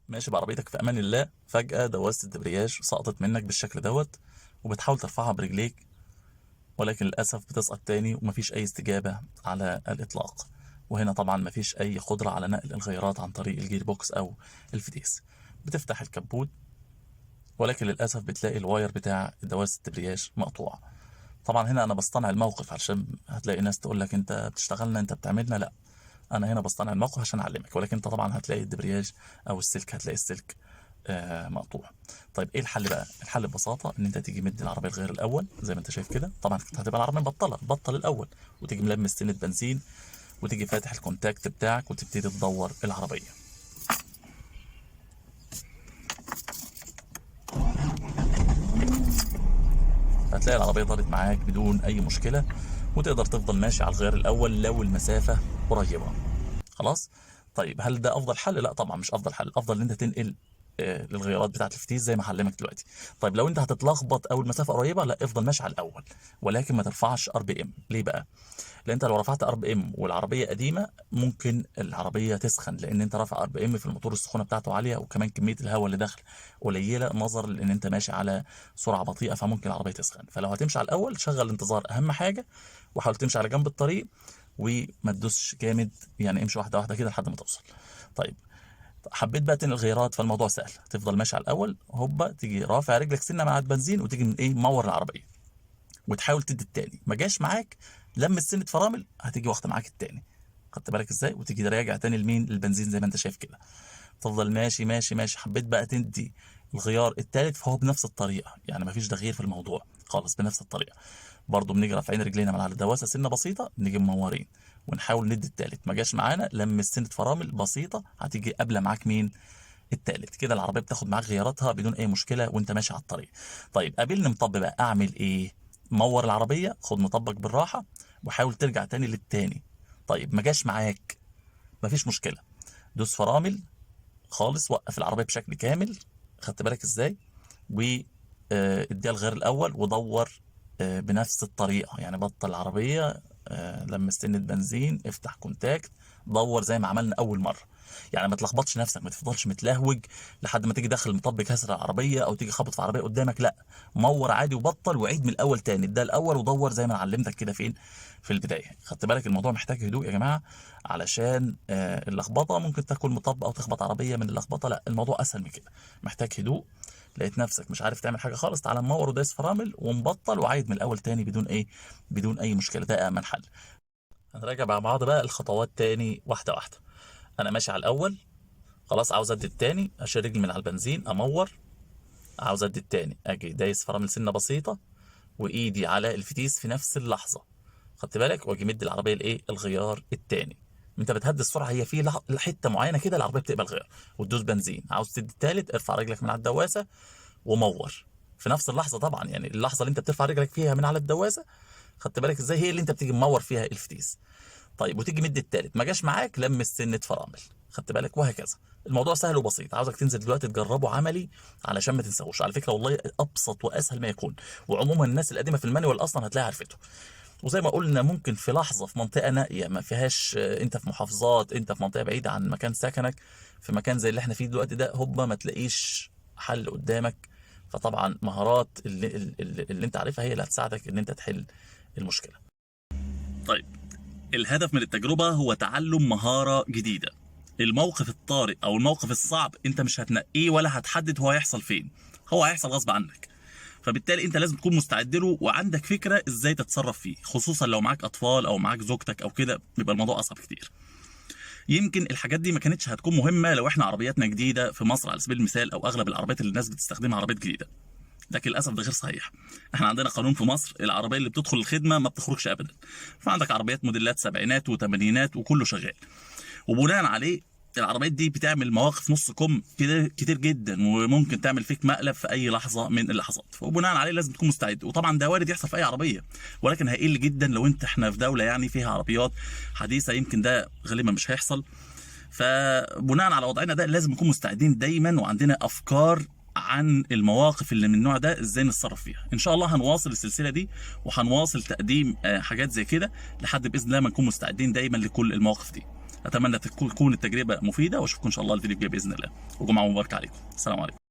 ماشي بعربيتك في امان الله، فجأة دواسة الدبرياج سقطت منك بالشكل دوت، وبتحاول ترفعها برجليك، ولكن للأسف بتسقط تاني ومفيش أي استجابة على الإطلاق. وهنا طبعا مفيش أي قدرة على نقل الغيارات عن طريق الجير بوكس أو الفتيس. بتفتح الكبوت، ولكن للأسف بتلاقي الواير بتاع دواسة الدبرياج مقطوع. طبعا هنا أنا بصطنع الموقف، علشان هتلاقي ناس تقول لك أنت بتشتغلنا، أنت بتعملنا. لا، أنا هنا بصطنع الموقف عشان أعلمك، ولكن أنت طبعا هتلاقي الدبرياج أو السلك، هتلاقي السلك مقطوع. طيب ايه الحل بقى؟ الحل ببساطه ان انت تيجي مدي العربيه الغير الاول زي ما انت شايف كده. طبعا كنت هتبقى العربيه مبطله، بطل الاول، وتيجي ملمس سنه بنزين، وتيجي فاتح الكونتاكت بتاعك وتبتدي تدور العربيه. هتلاقي العربيه دارت معاك بدون اي مشكله، وتقدر تفضل ماشي على الغير الاول لو المسافه قريبه. خلاص. طيب هل ده افضل حل؟ لا طبعا مش افضل حل. افضل ان انت تنقل للغيارات بتاعه الفتيس زي ما هعلمك دلوقتي. طيب لو انت هتتلخبط او المسافه قريبه، لا افضل ماشي على الاول، ولكن ما ترفعش ار بي ام. ليه بقى؟ لان انت لو رفعت ار بي ام والعربيه قديمه، ممكن العربيه تسخن، لان انت رافع ار بي ام في الموتور، السخونه بتاعته عاليه، وكمان كميه الهواء اللي داخل قليله، نظرا لان انت ماشي على سرعه بطيئه، فممكن العربيه تسخن. فلو هتمشي على الاول، شغل الانتظار اهم حاجه، وحاول تمشي على جنب الطريق، وما تدوسش جامد، يعني امشي واحده واحده كده لحد ما توصل. طيب حبيت بقى تنقل الغيارات، فالموضوع سهل. تفضل ماشي على الاول، هوبا تيجي رافع رجلك سنه مع البنزين، وتيجي من ايه مور العربيه، وتحاول تدي التاني. ما جاش معاك، لمس سنه فرامل، هتيجي واخده معاك التاني. خدت بالك ازاي؟ وتيجي راجع تاني لمين؟ للبنزين زي ما انت شايف كده. تفضل ماشي ماشي ماشي. حبيت بقى تدي الغيار التالت، فهو بنفس الطريقه، يعني مفيش تغيير في الموضوع خالص، بنفس الطريقه. برضه بنيجي رافعين رجلينا من على الدواسه سنه بسيطه، نيجي منورين، ونحاول ندي التالت. ما جاش معانا، لمس سنه فرامل بسيطه، هتيجي قابله معاك مين؟ التالت. كده العربيه بتاخد معاك غياراتها بدون اي مشكله وانت ماشي على الطريق. طيب قابلني مطب بقى، اعمل ايه؟ مور العربيه، خد مطبق بالراحه، وحاول ترجع تاني للتاني. طيب ما جاش معاك، مفيش مشكله، دوس فرامل خالص، وقف العربيه بشكل كامل. خدت بالك ازاي؟ و اديها الغير الاول، ودور بنفس الطريقه، يعني بطل العربيه، لما سنة بنزين، افتح كونتاكت، دور زي ما عملنا اول مره. يعني ما تلخبطش نفسك، ما تفضلش متلهوج لحد ما تيجي داخل المطب كسر العربيه، او تيجي خبط في عربيه قدامك. لا، مور عادي وبطل، وعيد من الاول تاني. ده الاول، ودور زي ما أنا علمتك كده فين؟ في البدايه. خدت بالك الموضوع محتاج هدوء يا جماعه، علشان اللخبطه ممكن تاكل مطب او تخبط عربيه من اللخبطه. لا، الموضوع اسهل من كده، محتاج هدوء. لقيت نفسك مش عارف تعمل حاجه خالص، تعالى مور ودايس فرامل ومبطل، وعايد من الاول تاني بدون ايه؟ بدون اي مشكله. ده امن حل. هنراجع مع بعض بقى الخطوات تاني واحده واحده. انا ماشي على الاول، خلاص عاوز ادي التاني، اشيل رجلي من على البنزين، امور، عاوز ادي التاني، اجي دايس فرامل سنه بسيطه، وايدي على الفتيس في نفس اللحظه. خدت بالك؟ واجي مدي العربيه الايه؟ الغيار التاني. انت بتهدي السرعه، هي في حته معينه كده العربيه بتقبل غيار، وتدوس بنزين. عاوز تدي التالت، ارفع رجلك من على الدواسه ومور في نفس اللحظه. طبعا يعني اللحظه اللي انت بترفع رجلك فيها من على الدواسه، خدت بالك ازاي؟ هي اللي انت بتيجي ممور فيها الفتيس. طيب وتيجي مدي التالت، ما جاش معاك، لمس سنه فرامل. خدت بالك؟ وهكذا. الموضوع سهل وبسيط، عاوزك تنزل دلوقتي تجربه عملي علشان ما تنساهوش. على فكره والله ابسط واسهل ما يكون، وعموما الناس القديمه في المانيوال اصلا هتلاقي عرفته. وزي ما قلنا، ممكن في لحظه في منطقه نائيه ما فيهاش، انت في محافظات، انت في منطقه بعيده عن مكان سكنك، في مكان زي اللي احنا فيه دلوقتي ده، هوبا ما تلاقيش حل قدامك. فطبعا مهارات اللي انت عارفها هي اللي هتساعدك ان انت تحل المشكله. طيب الهدف من التجربة هو تعلم مهارة جديدة. الموقف الطارئ أو الموقف الصعب أنت مش هتنقيه ولا هتحدد هو هيحصل فين، هو هيحصل غصب عنك. فبالتالي أنت لازم تكون مستعد له، وعندك فكرة إزاي تتصرف فيه، خصوصا لو معاك أطفال أو معاك زوجتك أو كده، بيبقى الموضوع أصعب كتير. يمكن الحاجات دي ما كانتش هتكون مهمة لو إحنا عربياتنا جديدة في مصر على سبيل المثال، أو أغلب العربيات اللي الناس بتستخدمها عربيات جديدة. لكن للاسف ده غير صحيح. احنا عندنا قانون في مصر، العربيه اللي بتدخل الخدمه ما بتخرجش ابدا. فعندك عربيات موديلات سبعينات وثمانينات وكله شغال، وبناء عليه العربيات دي بتعمل مواقف نص كم كده كتير جدا، وممكن تعمل فيك مقلب في اي لحظه من اللحظات. وبناء عليه لازم تكون مستعد. وطبعا ده وارد يحصل في اي عربيه، ولكن هيقل جدا لو احنا في دوله يعني فيها عربيات حديثه، يمكن ده غالبا مش هيحصل. فبناء على وضعنا ده لازم نكون مستعدين دايما، وعندنا افكار عن المواقف اللي من النوع ده ازاي نتصرف فيها. ان شاء الله هنواصل السلسله دي، وهنواصل تقديم حاجات زي كده لحد باذن الله ما نكون مستعدين دايما لكل المواقف دي. اتمنى تكون التجربه مفيده، واشوفكم ان شاء الله الفيديو الجاي باذن الله، وجمعه مباركه عليكم. السلام عليكم.